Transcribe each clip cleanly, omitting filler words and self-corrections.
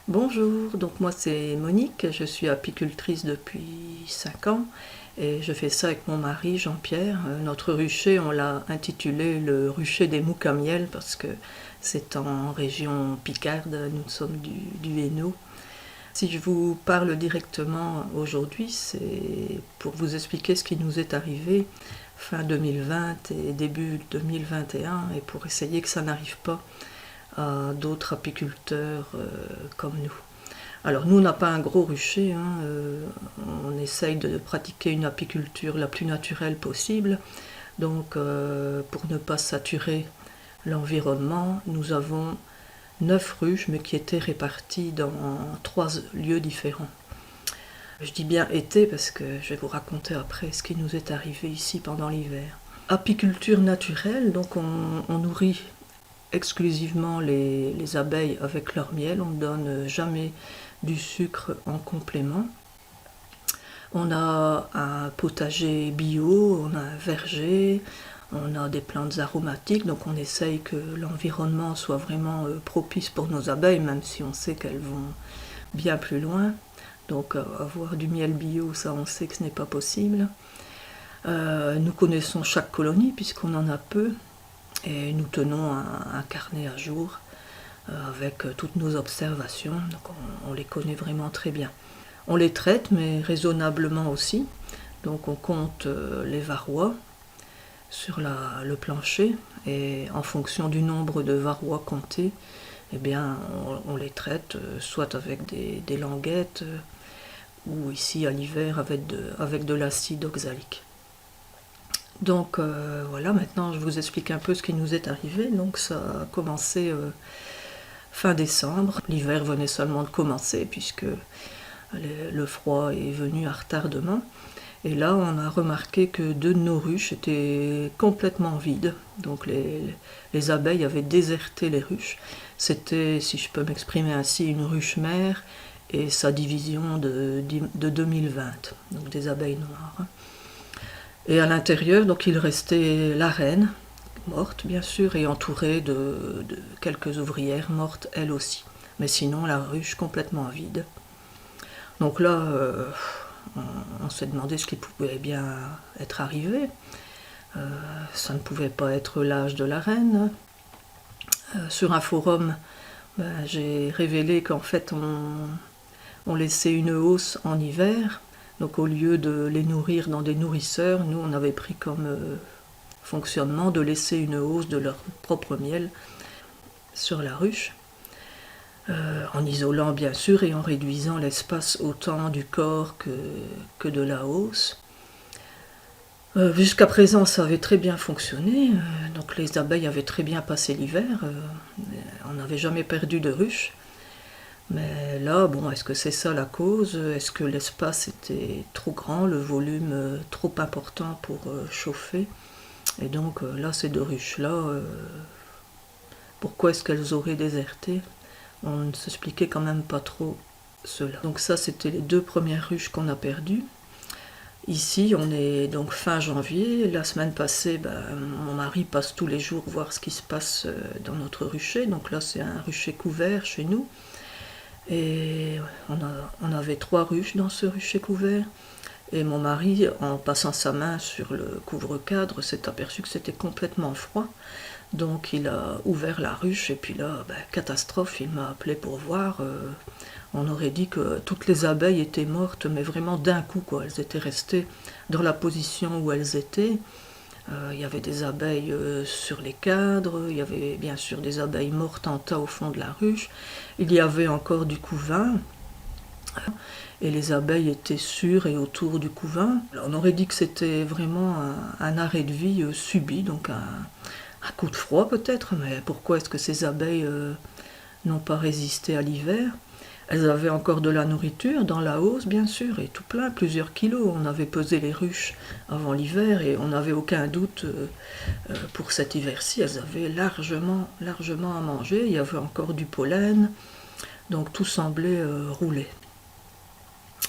Bonjour, donc moi c'est Monique, je suis apicultrice depuis 5 ans et je fais ça avec mon mari Jean-Pierre. Notre rucher, on l'a intitulé le rucher des mouques à miel parce que c'est en région Picarde, nous sommes du Hainaut. Si je vous parle directement aujourd'hui, c'est pour vous expliquer ce qui nous est arrivé fin 2020 et début 2021 et pour essayer que ça n'arrive pas à d'autres apiculteurs comme nous. Alors nous, on n'a pas un gros rucher, on essaye de pratiquer une apiculture la plus naturelle possible. Donc pour ne pas saturer l'environnement, nous avons 9 ruches, mais qui étaient réparties dans 3 lieux différents. Je dis bien été parce que je vais vous raconter après ce qui nous est arrivé ici pendant l'hiver. Apiculture naturelle, donc on nourrit exclusivement les abeilles avec leur miel, on ne donne jamais du sucre en complément. On a un potager bio, on a un verger, on a des plantes aromatiques, donc on essaye que l'environnement soit vraiment propice pour nos abeilles, même si on sait qu'elles vont bien plus loin. Donc avoir du miel bio, ça on sait que ce n'est pas possible. Nous connaissons chaque colonie puisqu'on en a peu et nous tenons un carnet à jour avec toutes nos observations, donc on les connaît vraiment très bien. On les traite, mais raisonnablement aussi. Donc on compte les varrois sur le plancher, et en fonction du nombre de varrois comptés, eh bien, on les traite soit avec des languettes, ou ici à l'hiver avec de l'acide oxalique. Donc voilà, maintenant je vous explique un peu ce qui nous est arrivé. Donc ça a commencé fin décembre. L'hiver venait seulement de commencer puisque le froid est venu à retardement. Et là, on a remarqué que 2 de nos ruches étaient complètement vides. Donc les abeilles avaient déserté les ruches. C'était, si je peux m'exprimer ainsi, une ruche mère et sa division de 2020, donc des abeilles noires. Et à l'intérieur, donc il restait la reine, morte bien sûr, et entourée de quelques ouvrières mortes elles aussi. Mais sinon, la ruche complètement vide. Donc là, on s'est demandé ce qui pouvait bien être arrivé. Ça ne pouvait pas être l'âge de la reine. Sur un forum, j'ai révélé qu'en fait, on laissait une hausse en hiver. Donc au lieu de les nourrir dans des nourrisseurs, nous on avait pris comme fonctionnement de laisser une hausse de leur propre miel sur la ruche, en isolant bien sûr et en réduisant l'espace autant du corps que de la hausse. Jusqu'à présent ça avait très bien fonctionné, donc les abeilles avaient très bien passé l'hiver, on n'avait jamais perdu de ruche. Mais là, bon, est-ce que c'est ça la cause? Est-ce que l'espace était trop grand, le volume trop important pour chauffer? Et donc là, ces 2 ruches-là, pourquoi est-ce qu'elles auraient déserté? On ne s'expliquait quand même pas trop cela. Donc ça, c'était les 2 premières ruches qu'on a perdues. Ici, on est donc fin janvier. La semaine passée, mon mari passe tous les jours voir ce qui se passe dans notre rucher. Donc là, c'est un rucher couvert chez nous. Et on avait 3 ruches dans ce rucher couvert. Et mon mari, en passant sa main sur le couvre-cadre, s'est aperçu que c'était complètement froid. Donc il a ouvert la ruche et puis là, catastrophe, il m'a appelé pour voir. On aurait dit que toutes les abeilles étaient mortes, mais vraiment d'un coup, quoi. Elles étaient restées dans la position où elles étaient. Il y avait des abeilles sur les cadres, il y avait bien sûr des abeilles mortes en tas au fond de la ruche, il y avait encore du couvain, et les abeilles étaient sur et autour du couvain. On aurait dit que c'était vraiment un arrêt de vie subi, donc un coup de froid peut-être, mais pourquoi est-ce que ces abeilles n'ont pas résisté à l'hiver? Elles avaient encore de la nourriture dans la hausse, bien sûr, et tout plein, plusieurs kilos. On avait pesé les ruches avant l'hiver et on n'avait aucun doute pour cet hiver-ci. Elles avaient largement à manger. Il y avait encore du pollen, donc tout semblait rouler.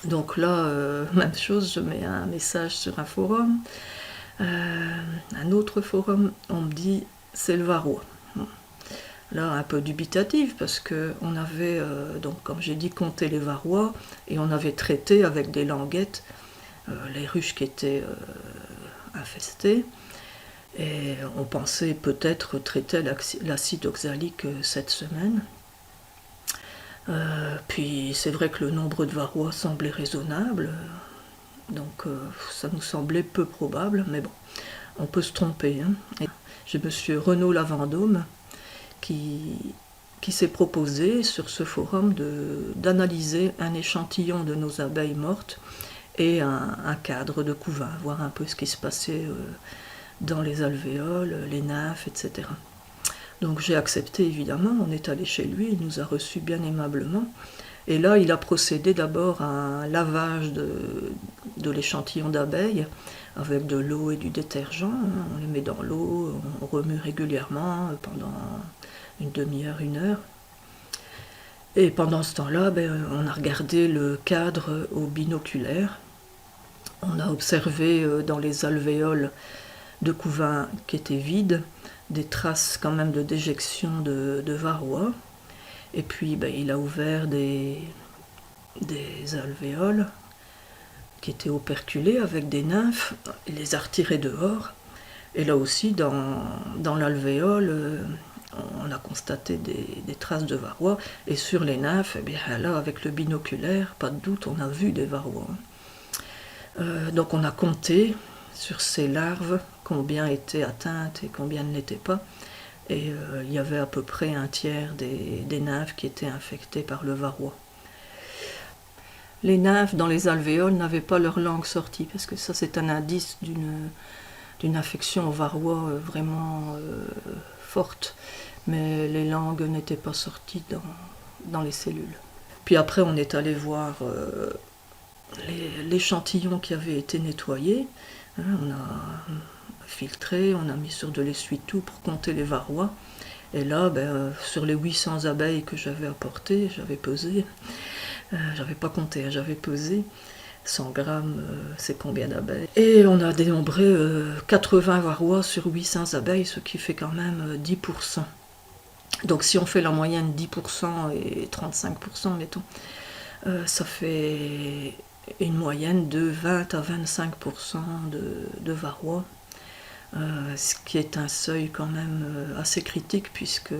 Donc là, même chose, je mets un message sur un forum. Un autre forum, on me dit c'est le varroa. là un peu dubitative parce qu'on avait, donc comme j'ai dit, compté les varrois et on avait traité avec des languettes les ruches qui étaient infestées. Et on pensait peut-être traiter l'acide oxalique cette semaine. Puis c'est vrai que le nombre de varrois semblait raisonnable, donc ça nous semblait peu probable, mais bon, on peut se tromper. Et j'ai M. Renaud Lavandôme qui s'est proposé sur ce forum d'analyser un échantillon de nos abeilles mortes et un cadre de couvain, voir un peu ce qui se passait dans les alvéoles, les nymphes, etc. Donc j'ai accepté évidemment, on est allé chez lui, il nous a reçus bien aimablement. Et là, il a procédé d'abord à un lavage de l'échantillon d'abeilles avec de l'eau et du détergent. On les met dans l'eau, on remue régulièrement pendant une demi-heure, 1 heure. Et pendant ce temps-là, on a regardé le cadre au binoculaire. On a observé dans les alvéoles de couvain qui étaient vides des traces quand même de déjection de varrois. Et puis il a ouvert des alvéoles qui étaient operculées avec des nymphes, il les a retirées dehors. Et là aussi, dans l'alvéole, on a constaté des traces de varrois. Et sur les nymphes, là, avec le binoculaire, pas de doute, on a vu des varrois. Donc on a compté sur ces larves combien étaient atteintes et combien ne l'étaient pas. Et il y avait à peu près un tiers des nymphes qui étaient infectées par le varroa. Les nymphes dans les alvéoles n'avaient pas leur langue sortie, parce que ça c'est un indice d'une infection au varroa vraiment forte. Mais les langues n'étaient pas sorties dans les cellules. Puis après on est allé voir l'échantillon qui avait été nettoyé. On a filtré, on a mis sur de l'essuie-tout pour compter les varrois. Et là, sur les 800 abeilles que j'avais apportées, j'avais pesé, j'avais pas compté, j'avais pesé 100 grammes, c'est combien d'abeilles. Et on a dénombré 80 varrois sur 800 abeilles, ce qui fait quand même 10%. Donc si on fait la moyenne 10% et 35%, mettons, ça fait une moyenne de 20 à 25% de varrois. Ce qui est un seuil quand même assez critique puisque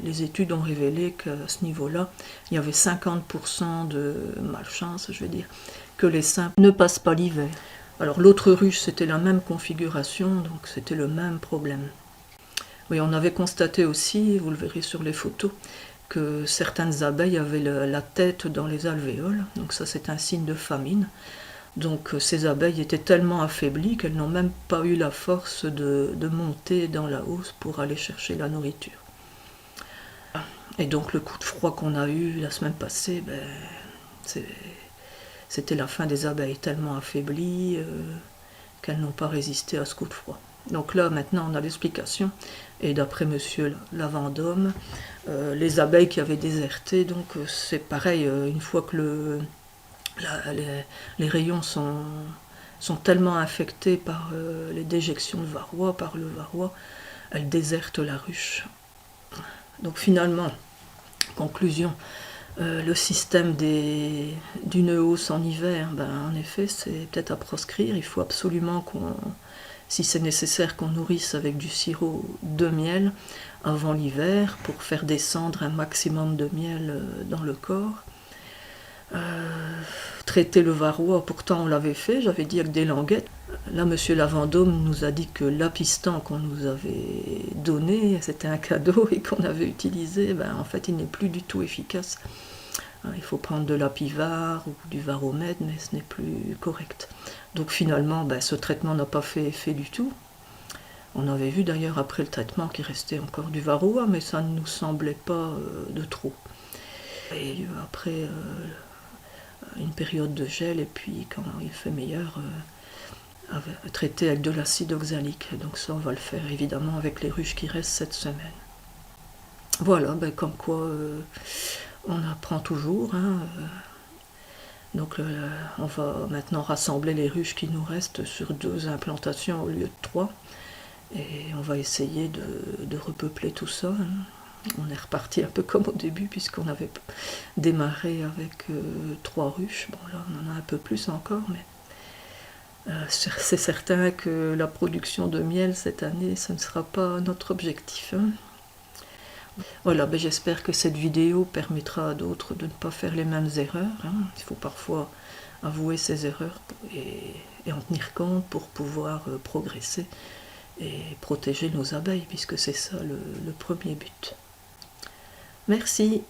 les études ont révélé qu'à ce niveau-là, il y avait 50% de malchance, je veux dire, que les simples ne passent pas l'hiver. Alors l'autre ruche, c'était la même configuration, donc c'était le même problème. Oui, on avait constaté aussi, vous le verrez sur les photos, que certaines abeilles avaient la tête dans les alvéoles, donc ça c'est un signe de famine. Donc ces abeilles étaient tellement affaiblies qu'elles n'ont même pas eu la force de monter dans la hausse pour aller chercher la nourriture. Et donc le coup de froid qu'on a eu la semaine passée, c'était la fin des abeilles, tellement affaiblies qu'elles n'ont pas résisté à ce coup de froid. Donc là maintenant on a l'explication, et d'après monsieur Lavandôme, les abeilles qui avaient déserté, donc c'est pareil, une fois que les rayons sont tellement infectés par les déjections de varrois, par le varroa, elles désertent la ruche. Donc finalement, conclusion, le système d'une hausse en hiver, en effet, c'est peut-être à proscrire. Il faut absolument si c'est nécessaire, qu'on nourrisse avec du sirop de miel avant l'hiver pour faire descendre un maximum de miel dans le corps. Traiter le varroa, pourtant on l'avait fait, j'avais dit avec des languettes. Là, M. Lavandôme nous a dit que l'apistan qu'on nous avait donné, c'était un cadeau et qu'on avait utilisé, en fait il n'est plus du tout efficace. Il faut prendre de l'apivar ou du varomède, mais ce n'est plus correct. Donc finalement, ce traitement n'a pas fait effet du tout. On avait vu d'ailleurs après le traitement qu'il restait encore du varroa, mais ça ne nous semblait pas de trop. Et après une période de gel, et puis quand il fait meilleur, traiter avec de l'acide oxalique. Donc ça, on va le faire évidemment avec les ruches qui restent cette semaine. Voilà, comme quoi on apprend toujours. Donc on va maintenant rassembler les ruches qui nous restent sur 2 implantations au lieu de 3. Et on va essayer de repeupler tout ça. On est reparti un peu comme au début, puisqu'on avait démarré avec 3 ruches. Bon, là, on en a un peu plus encore, mais c'est certain que la production de miel cette année, ce ne sera pas notre objectif. Hein. Voilà, ben j'espère que cette vidéo permettra à d'autres de ne pas faire les mêmes erreurs. Hein. Il faut parfois avouer ses erreurs et en tenir compte pour pouvoir progresser et protéger nos abeilles, puisque c'est ça le premier but. Merci.